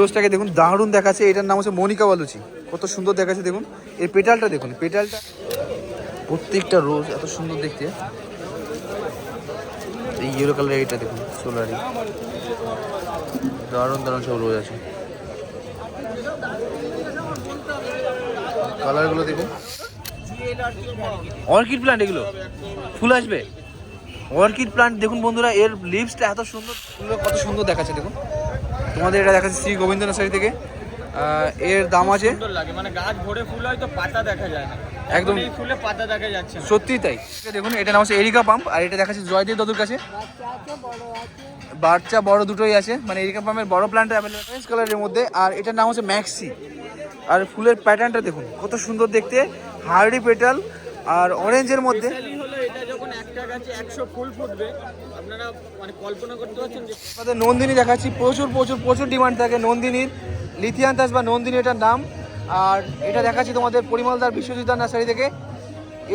রোজটাকে দেখুন দারুণ দেখাচ্ছে। এটার নাম হচ্ছে মনিকা বালুচি। কত সুন্দর দেখাচ্ছে দেখুন। এই পেটালটা দেখুন, পেটালটা প্রত্যেকটা রোজ এত সুন্দর দেখতে। এই ইয়েলো কালার এটা দেখুন, সোলারি দারুণ দারুণ সব রোজ আছে। কালারগুলো দেখুন, অর্কিড প্ল্যান্ট, এগুলো ফুল আসবে। অর্কিড প্ল্যান্ট দেখুন বন্ধুরা, এর লিভসটা এত সুন্দর, ফুলগুলো কত সুন্দর দেখাচ্ছে দেখুন। তোমাদের এটা দেখাচ্ছে শ্রী গোবিন্দ নার্সারি থেকে। এর দাম আছে, মানে গাছ ভরে ফুল হয় তো পাতা দেখা যায় না, একদম এই ফুলে পাতা দেখা যাচ্ছে না। সত্যি তাই। দেখুন এটা নাম হচ্ছে এরিকা পাম্প, আর এটা দেখাচ্ছে জয়দেব দাদুর কাছে। বাচ্চা বড় দুটোই আছে, মানে এরিকা পাম্পের বড় প্ল্যান্ট অ্যাভেলেবল অরেঞ্জ কালারের মধ্যে। আর এটার নাম হচ্ছে ম্যাক্সি। আর ফুলের প্যাটার্নটা দেখুন কত সুন্দর দেখতে, হার্ডি পেটাল আর অরেঞ্জের মধ্যে। হলো এটা যখন একটা গাছে 100 ফুল ফুটবে, আপনারা মানে কল্পনা করতে পারছেন যে। আমাদের নন্দিনী দেখাচ্ছি, প্রচুর প্রচুর প্রচুর ডিমান্ড থাকে নন্দিনীর। লিথিয়ান্থাস বা নন্দিনী এটার নাম। আর এটা দেখাচ্ছি তোমাদের পরিমলদার বিশ্বজিৎ নার্সারি থেকে।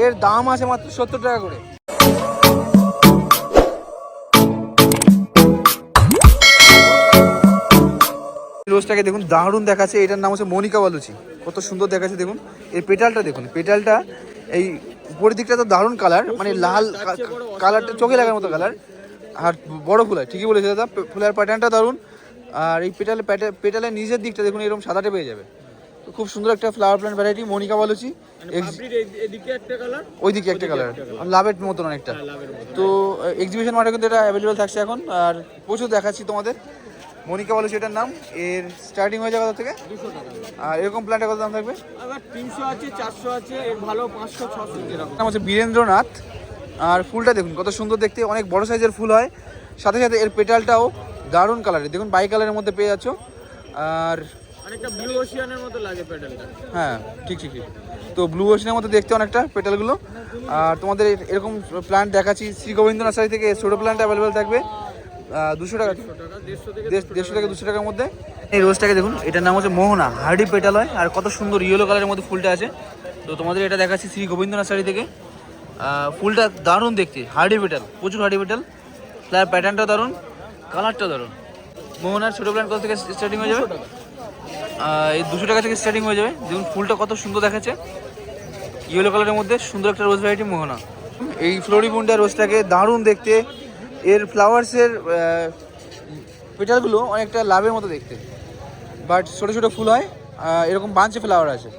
এর দাম আছে মাত্র 70 টাকা করে। রোজটাকে দেখুন দারুণ দেখাচ্ছে। এটার নাম হচ্ছে মনিকা বালুচি। কত সুন্দর দেখাচ্ছে দেখুন। এই পেটালটা দেখুন, পেটালটা এই উপরের দিকটা তো দারুণ কালার, মানে লাল কালারটা চোখে লাগার মতো কালার। আর বড় ফুল হয়, ঠিকই বলেছে দাদা, ফুলের প্যাটার্নটা দারুণ। আর এই পেটালের নিচের দিকটা দেখুন এরকম সাদাটে পেয়ে যাবে। তো খুব সুন্দর একটা flower plant variety Monica Baluchi. এদিকে একটা কালার, ওইদিকে একটা কালার, লাভের মতন অনেকটা। তো এক্সিবিশন মার্টে কিন্তু এটা অ্যাভেলেবেল থাকছে এখন। আর প্রচুর দেখাচ্ছি তোমাদের। মনিকা বালুচি এটার নাম। এর স্টার্টিং হয়ে যাবে কত থেকে? 200 টাকা। আর এরকম প্ল্যান্টের কত দাম থাকবে? আবার 300 আছে, 400 আছে, এর ভালো 500 600 এরকম। নাম হচ্ছে বীরেন্দ্রনাথ। আর ফুলটা দেখুন কত সুন্দর দেখতে, অনেক বড় সাইজের ফুল হয়। সাথে সাথে এর পেটালটাও দারুণ কালারের দেখুন, বাই কালারের মধ্যে পেয়ে যাচ্ছ। আর অনেকটা ব্লু ওশিয়ানের মতো লাগে পেটালটা। হ্যাঁ ঠিক ঠিক ঠিক। তো ব্লু ওশিয়ানের মতো দেখতে অনেকটা পেটালগুলো। আর তোমাদের এরকম প্ল্যান্ট দেখাচ্ছি শ্রী গোবিন্দ নার্সারি থেকে। ছোটো প্ল্যান্ট অ্যাভেলেবেল থাকবে 200 টাকা, 150 থেকে 200 টাকার মধ্যে। এই রোজটাকে দেখুন, এটার নাম হচ্ছে মোহনা, হার্ডি পেটাল হয়। আর কত সুন্দর ইয়েলো কালারের মধ্যে ফুলটা আছে। তো তোমাদের এটা দেখাচ্ছি শ্রী গোবিন্দ নার্সারি থেকে। ফুলটা দারুণ দেখতে, হার্ডি পেটাল, প্রচুর হার্ডি পেটাল। তার প্যাটার্নটা দারুণ, কালারটা দারুণ। মোহনার ছোটো প্ল্যান্ট কত থেকে স্টার্টিং হয়ে যাবে? এই 200 টাকা থেকে স্টার্টিং হয়ে যাবে। দেখুন ফুলটা কত সুন্দর দেখাচ্ছে, ইয়েলো কালারের মধ্যে সুন্দর একটা রোজ ভ্যারাইটি মোহনা। এই ফ্লোরিবুন্ডা রোজটাকে দারুণ দেখতে। এর ফ্লাওয়ার্সের পেটালগুলো অনেকটা লাভের মতো দেখতে, বাট ছোটো ছোটো ফুল হয়। এরকম বাঞ্চে ফ্লাওয়ার আছে।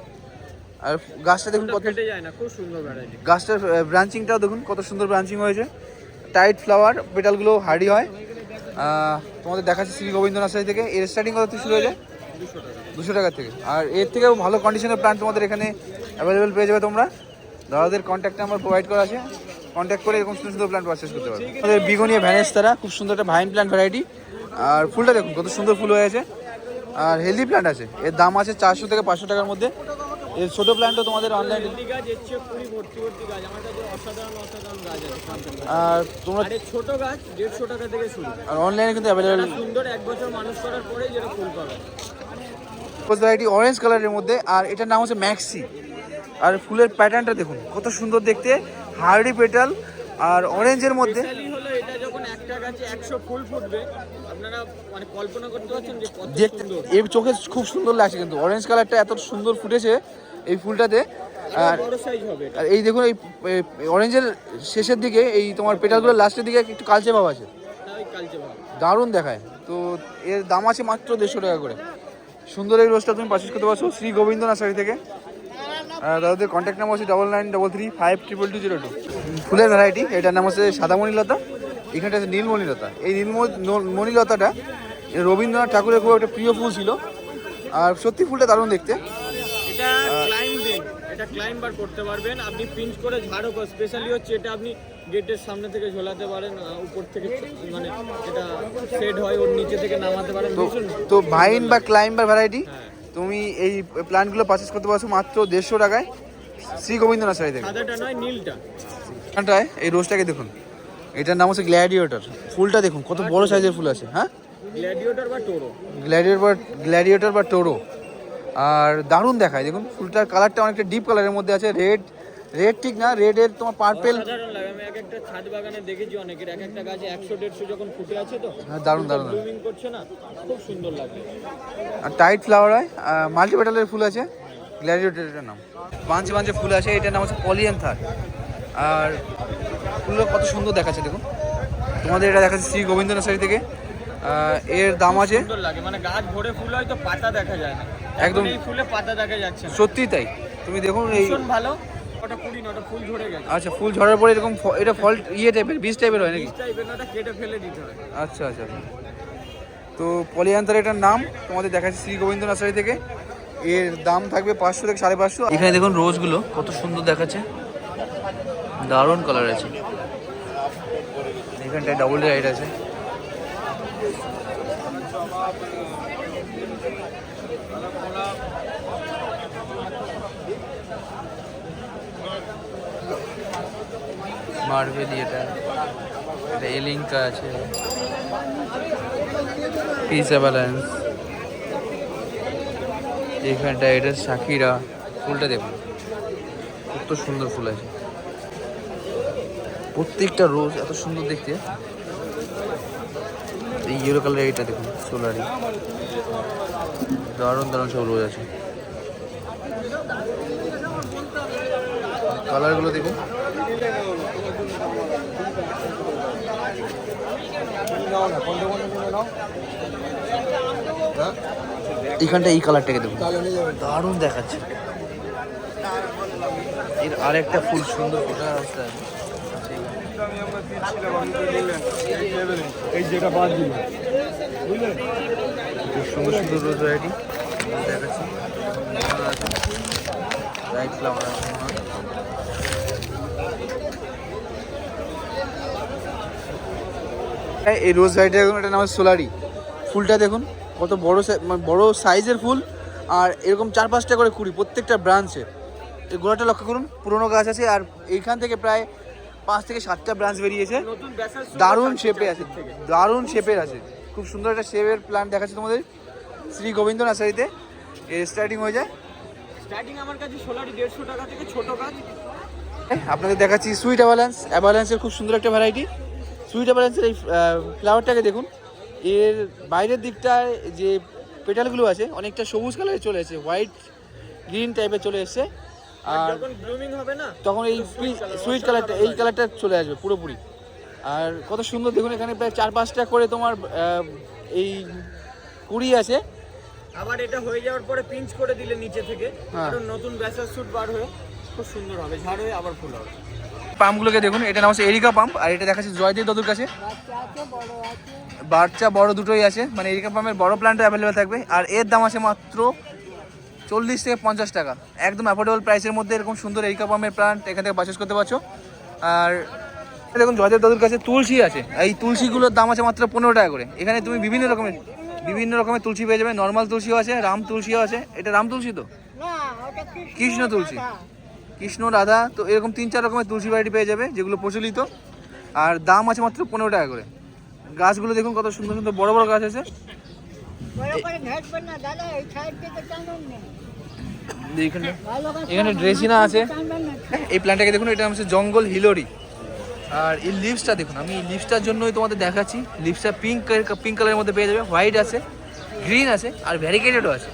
আর গাছটা দেখুন কত কেটে যায় না, খুব সুন্দর ভ্যারাইটি। গাছটার ব্রাঞ্চিংটাও দেখুন কত সুন্দর ব্রাঞ্চিং হয়েছে। টাইট ফ্লাওয়ার, পেটালগুলো হার্ডি হয়। তোমাদের দেখাচ্ছি শ্রী গোবিন্দ নার্সারি থেকে। এর স্টার্টিং কত থেকে শুরু হয়ে যায়? 200 টাকা থেকে। আর এর থেকেও ভালো কন্ডিশনের প্ল্যান্ট তোমাদের এখানে অ্যাভেলেবেল পেয়ে যাবে তোমরা। দাদাদের কন্ট্যাক্ট নাম্বার প্রোভাইড করা আছে, কন্ট্যাক্ট করে এরকম সুন্দর সুন্দর প্ল্যান্ট পারচেস করতে পারবে। আমাদের বিগোনিয়া ভ্যানেস্তারা, খুব সুন্দর একটা ভাইন প্ল্যান্ট ভ্যারাইটি। আর ফুলটা দেখুন কত সুন্দর ফুল হয়ে আছে। আর হেলদি প্ল্যান্ট আছে। এর দাম আছে 400 থেকে 500 টাকার মধ্যে। এর ছোটো প্ল্যান্টও তোমাদের অনলাইনে। আর তোমরা ছোট গাছ 150 টাকা থেকে শুরু। আর অনলাইনে কিন্তু অ্যাভেলেবেল সুন্দর 1 বছর মানুষ করার পরে যেটা ফুল পাবে। ভ্যারাইটি অরেঞ্জ কালারের মধ্যে। আর এটার নাম হচ্ছে ম্যাক্সি। আর ফুলের প্যাটার্নটা দেখুন কত সুন্দর দেখতে, হার্ডি পেটাল আর অরেঞ্জের মধ্যে। হলো এটা যখন একটা গাছে 100 ফুল ফুটবে, আপনারা মানে কল্পনা করতে পারছেন যে কত দেখতে সুন্দর। এর চোখে খুব সুন্দর লাগছে কিন্তু, অরেঞ্জ কালারটা এত সুন্দর ফুটেছে এই ফুলটাতে। আর বড় সাইজ হবে এটা। আর এই দেখুন এই অরেঞ্জের শেষের দিকে এই তোমার পেটালগুলোর লাস্টের দিকে একটু কালচে ভাব আছে, তাই কালচে ভাব, দারুণ দেখায়। তো এর দাম আছে মাত্র 150 টাকা করে। সুন্দর এই রোজটা তুমি পারচেস করতে পারছো শ্রী গোবিন্দ নার্সারি থেকে। দাদাদের কন্ট্যাক্ট নাম্বার হচ্ছে 9933522202। ফুলের ভ্যারাইটি, এটার নাম হচ্ছে সাদামণিলতা। এখানটা আছে নীলমণিলতা। এই নীলমণিলতাটা রবীন্দ্রনাথ ঠাকুরের খুব একটা প্রিয় ফুল ছিল। আর সত্যি ফুলটা দারুণ দেখতে। এটা ক্লাইম্বিং, এটা ক্লাইম্বার করতে পারবেন আপনি, পিঞ্চ করে ঝাড়ও। স্পেশালি হচ্ছে এটা আপনি গেটের সামনে থেকে ঝোলাতে পারেন, উপর থেকে মানে এটা সেট হয়, ওর নিচে থেকে নামাতে পারেন। তো ভাইন বা ক্লাইম্বার ভ্যারাইটি তুমি এই প্ল্যান্টগুলো পারচেস করতে পারছো মাত্র 150 টাকায় শ্রী গোবিন্দ নার্সারি থেকে। সাদাটা নয়, নীলটা। এখানটায় এই রোজটাকে দেখুন, এটার নাম হচ্ছে গ্ল্যাডিয়েটর। ফুলটা দেখুন কত বড় সাইজের ফুল আছে। হ্যাঁ, গ্ল্যাডিয়েটর বা টোরো, গ্ল্যাডিয়েটর বা টোরো। আর দারুণ দেখায় দেখুন, ফুলটার কালারটা অনেকটা ডিপ কালারের মধ্যে আছে, রেড রেড ঠিক না, রেডের তোমার পার্পেল। সাধারণ লাগে, আমি এক একটা ছাদ বাগানে দেখেছি অনেকের এক একটা গাছে 100-150 যখন ফুটে আছে তো দারুণ দারুণ ব্লুমিং করছে না, খুব সুন্দর লাগে। আর টাইট ফ্লাওয়ার হয়, মাল্টিপেটালের ফুল আছে, গ্ল্যাডিয়েটরের নাম। বাঞ্চে বাঞ্চে ফুল আছে, এটার নাম হচ্ছে পলিয়ান্থার। আর ফুলগুলো কত সুন্দর দেখাচ্ছে দেখুন। তোমাদের এটা দেখাচ্ছে শ্রী গোবিন্দ নার্সারি থেকে। এর দাম আছে, সুন্দর লাগে, মানে গাছ ভরে ফুল হয় তো পাতা দেখা যায় না, একদম। এই ফুলে পাতা দেখা যাচ্ছে না, সত্যি তাই। তুমি দেখুন এই ভীষণ ভালো। ওটা কুড়ি না, ওটা ফুল ঝরে গেছে। আচ্ছা, ফুল ঝরার পরে এরকম এটা ফল ইয়ে টাইপের, বীজ টাইপের হয় নাকি? বীজ টাইপের না, ওটা কেটে ফেলে দিতে হয়। আচ্ছা আচ্ছা। তো পলিয়ান্থার এটার নাম তোমাদের দেখাচ্ছি শ্রী গোবিন্দ নার্সারি থেকে। এর দাম থাকবে 500 থেকে 550। এখানে দেখুন রোজগুলো কত সুন্দর দেখাচ্ছে, দারুণ কালার আছে। এখানটায় ডাবল লাইট আছে। মার্বেলি, এটা এলিঙ্কা আছে, পিসা ব্যালেন্স। এখানটা এটা সাকিরা। ফুলটা দেখুন কত সুন্দর ফুল আছে, প্রত্যেকটা রোজ এত সুন্দর দেখতে। এই ইয়েলো কালার এটা দেখুন, সোলারি। দারুণ দারুণ সব রোজ আছে, কালারগুলো দেখুন। এখানটা এই কালারটাকে দেখুন, দারুণ দেখাচ্ছে। এর আরেকটা ফুল সুন্দর ফোটার অবস্থা আছে। এই যেটা বাদ দিল, খুব সুন্দর সুন্দর রোজ ভ্যারাইটি দেখাচ্ছি। লাইট ফ্লাওয়ার আছে। এই রোজ ভ্যারাইটির এটার নাম হচ্ছে সোলারি। ফুলটা দেখুন কত বড়, মানে বড় সাইজের ফুল। আর এরকম 4-5টা করে কুড়ি প্রত্যেকটা ব্রাঞ্চে। এই গোড়াটা লক্ষ্য করুন, পুরোনো গাছ আছে। আর এইখান থেকে প্রায় 5 থেকে 7টা ব্রাঞ্চ বেরিয়েছে। দারুণ শেপে আছে, দারুণ শেপের আছে। খুব সুন্দর একটা শেপের প্ল্যান্ট দেখাচ্ছে তোমাদের শ্রী গোবিন্দ নার্সারিতে। এর স্টার্টিং হয়ে যায়, স্টার্টিং আমার কাছে সোলারি 150 টাকা থেকে ছোট গাছ। আপনাদের দেখাচ্ছি সুইট অ্যাভালান্স। অ্যাভালান্সের খুব সুন্দর একটা ভ্যারাইটি। সুইট অ্যাভালান্সের এই ফ্লাওয়ারটাকে দেখুন। এর বাইরের দিকটায় যে পেটালগুলো আছে অনেকটা সবুজ কালারে চলে এসেছে, হোয়াইট গ্রিন টাইপের চলে এসছে। আর যখন ব্লুমিং হবে না তখন এই সুইট কালারটা, এই কালারটা চলে আসবে পুরোপুরি। আর কত সুন্দর দেখুন, এখানে প্রায় 4-5টা করে তোমার এই কুড়ি আছে। আবার এটা হয়ে যাওয়ার পরে পিঞ্চ করে দিলে নিচে থেকে হ্যাঁ। আরো নতুন ব্যাসার শুট বার হয়ে খুব সুন্দর হবে, ঝাড় হয়ে আবার ফুল হবে। পাম্পগুলোকে দেখুন, এটা নাম হচ্ছে এরিকা পাম্প। আর এটা দেখাচ্ছে জয়দেব দাদুর কাছে। বাচ্চা বড় দুটোই আছে, মানে এরিকা পাম্পের বড় প্ল্যান্টও অ্যাভেলেবেল থাকবে। আর এর দাম আছে মাত্র 40 থেকে 50 টাকা, একদম অ্যাফোর্ডেবল প্রাইসের মধ্যে এরকম সুন্দর এরিকা পাম্পের প্ল্যান্ট এখান থেকে পারচেস করতে পারছো। আর দেখুন জয়দেব দাদুর কাছে তুলসী আছে। এই তুলসীগুলোর দাম আছে মাত্র 15 টাকা করে। এখানে তুমি বিভিন্ন রকমের তুলসী পেয়ে যাবে। নর্মাল তুলসীও আছে, রাম তুলসীও আছে। এটা রাম তুলসী তো, কৃষ্ণ তুলসী, কৃষ্ণ রাধা। তো এরকম 3-4 রকমের তুলসী ভ্যারাইটি পেয়ে যাবে, যেগুলো প্রচলিত। আর দাম আছে মাত্র 15 টাকা করে। গাছগুলো দেখুন কত সুন্দর সুন্দর বড় বড় গাছ আছে। এখানে ড্রেসিনা আছে। এই প্ল্যান্টটাকে দেখুন, এটা হচ্ছে জঙ্গল হিলোরি। আর এই লিভসটা দেখুন, আমি এই লিভসটার জন্যই তোমাদের দেখাচ্ছি। লিভসটা পিঙ্ক কালারের মধ্যে পেয়ে যাবে, হোয়াইট আছে, গ্রিন আছে, আর ভ্যারিকেটেডও আছে।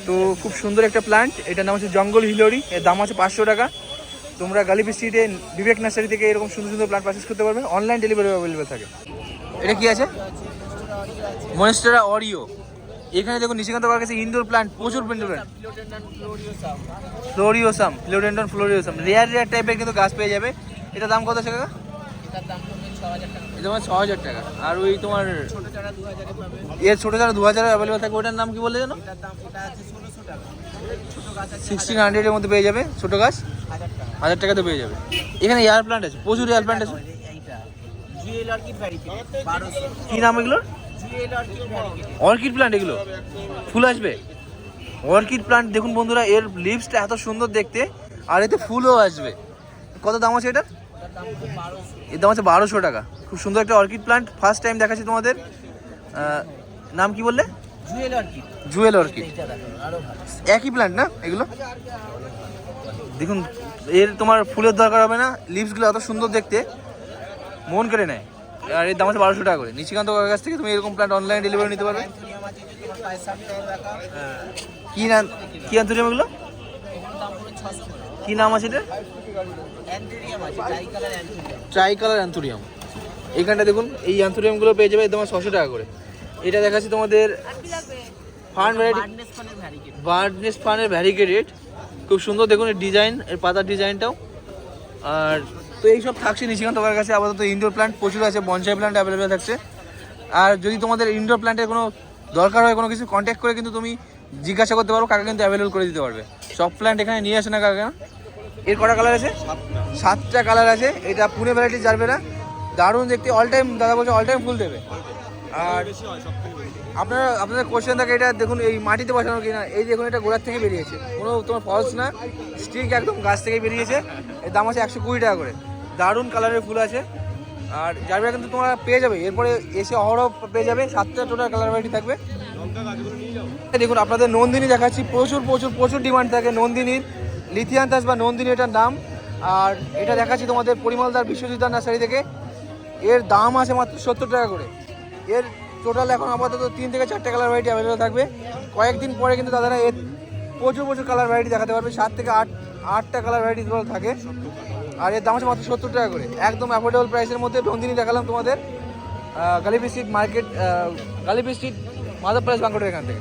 তো খুব সুন্দর একটা প্ল্যান্ট, এটার নাম হচ্ছে জঙ্গল হিলোরি। এর দাম আছে 500 টাকা। তোমরা গালিবি স্ট্রিটে বিবেক নার্সারি থেকে এরকম সুন্দর সুন্দর প্ল্যান্ট পারচেস করতে পারবে, অনলাইন ডেলিভারি অ্যাভেলেবেল থাকে। এটা কি আছে? Monstera Oreo. এখানে দেখুন নিশিকান্ত পার্কের কাছে ইনডোর প্ল্যান্ট, প্রচুর ইনডোর প্ল্যান্ট। ফ্লোরিওসাম, ফিলোডেন্ড্রন ফ্লোরিওসাম, রেয়ার টাইপের কিন্তু গাছ পেয়ে যাবে। এটা দাম কত আছে কাকা? এটা তোমার 6000 টাকা। আর ওই তোমার এর ছোটো চারা 2000 অ্যাভেলেবেল থাকবে। ওটার নাম কি বললে জানো? 1600 এর মধ্যে পেয়ে যাবে। ছোটো গাছ 1000 টাকাতে পেয়ে যাবে। এখানে এয়ার প্ল্যান্ট আছে, প্রচুর এয়ার প্ল্যান্ট আছে। কি নাম এগুলোর? Orchid plant. এগুলো ফুল আসবে। অর্কিড প্ল্যান্ট দেখুন বন্ধুরা, এর লিভসটা এত সুন্দর দেখতে, আর এতে ফুলও আসবে। কত দাম আছে এটার? এর দাম আছে 1200 টাকা। খুব সুন্দর একটা অর্কিড প্ল্যান্ট, ফার্স্ট টাইম দেখাচ্ছি তোমাদের। নাম কি বললে? জুয়েল অর্কিড। একই প্ল্যান্ট না এগুলো? দেখুন এর তোমার ফুলের দরকার হবে না, লিভসগুলো এত সুন্দর দেখতে, মন কেড়ে নেয়। আর এর দাম আছে 1200 টাকা করে। নিশিকান্ত কাকার কাছ থেকে তুমি এরকম প্ল্যান্ট অনলাইন ডেলিভারি নিতে পারবে। কি নাম, কি অ্যান্থুরিয়াম এগুলো, কি নাম আছে এটা? Try colour anthurium. এইখানটা দেখুন, এই অ্যান্থুরিয়ামগুলো পেয়ে যাবে তোমার 600 টাকা করে। এটা দেখাচ্ছি তোমাদের ফার্ন ভ্যারাইটি, বার্ডনেস ফার্নের ভ্যারিগেটেড, খুব সুন্দর দেখুন এর ডিজাইন, এর পাতার ডিজাইনটাও। আর তো এইসব থাকছে নিশিকান্ত কাকার কাছে। আপাতত ইনডোর প্ল্যান্ট প্রচুর আছে, বনসাই প্ল্যান্ট অ্যাভেলেবেল থাকছে। আর যদি তোমাদের ইনডোর প্ল্যান্টের কোনো দরকার হয়, কোনো কিছু কন্ট্যাক্ট করে কিন্তু তুমি জিজ্ঞাসা করতে পারো, কাকা কিন্তু অ্যাভেলেবল করে দিতে পারবে। সব প্ল্যান্ট এখানে নিয়ে আসে না কাকা। এর কটা কালার আছে? 7টা কালার আছে। এটা পুনে ভ্যারাইটি জারবেরা, দারুণ দেখতে, অল টাইম দাদা বলছে অল টাইম ফুল দেবে। আর আপনাদের কোশ্চেন থাকে এটা দেখুন এই মাটিতে বসানো কিনা, এই দেখুন এটা গোড়ার থেকে বেরিয়েছে, কোনো তোমার ফলস না, স্টিক একদম গাছ থেকে বেরিয়েছে। এর দাম আছে 120 টাকা করে। দারুণ কালারের ফুল আছে। আর জারবেরা কিন্তু তোমরা পেয়ে যাবে, এরপরে এসে অহরহ পেয়ে যাবে। 7টা টোটাল কালার ভ্যারাইটি থাকবে। দেখুন আপনাদের নন্দিনী দেখাচ্ছি, প্রচুর প্রচুর প্রচুর ডিমান্ড থাকে নন্দিনীর, লিথিয়ান্থাস বা নন্দিনী এটার নাম। আর এটা দেখাচ্ছি তোমাদের পরিমলদার বিশ্বজিৎদার নার্সারি থেকে। এর দাম আছে মাত্র 70 টাকা করে। এর টোটাল এখন আপাতত 3 থেকে 4টে কালার ভ্যারাইটি অ্যাভেলেবল থাকবে। কয়েকদিন পরে কিন্তু দাদারা এর প্রচুর প্রচুর কালার ভ্যারাইটি দেখাতে পারবে। 7 থেকে 8টা কালার ভ্যারাইটি টোটাল থাকে। আর এর দাম আছে মাত্র 70 টাকা করে, একদম অ্যাফোর্ডেবল প্রাইসের মধ্যে। নন্দিনী দেখালাম তোমাদের Galiff street market, Galiff street Madhab price বাঙ্কটের এখান থেকে।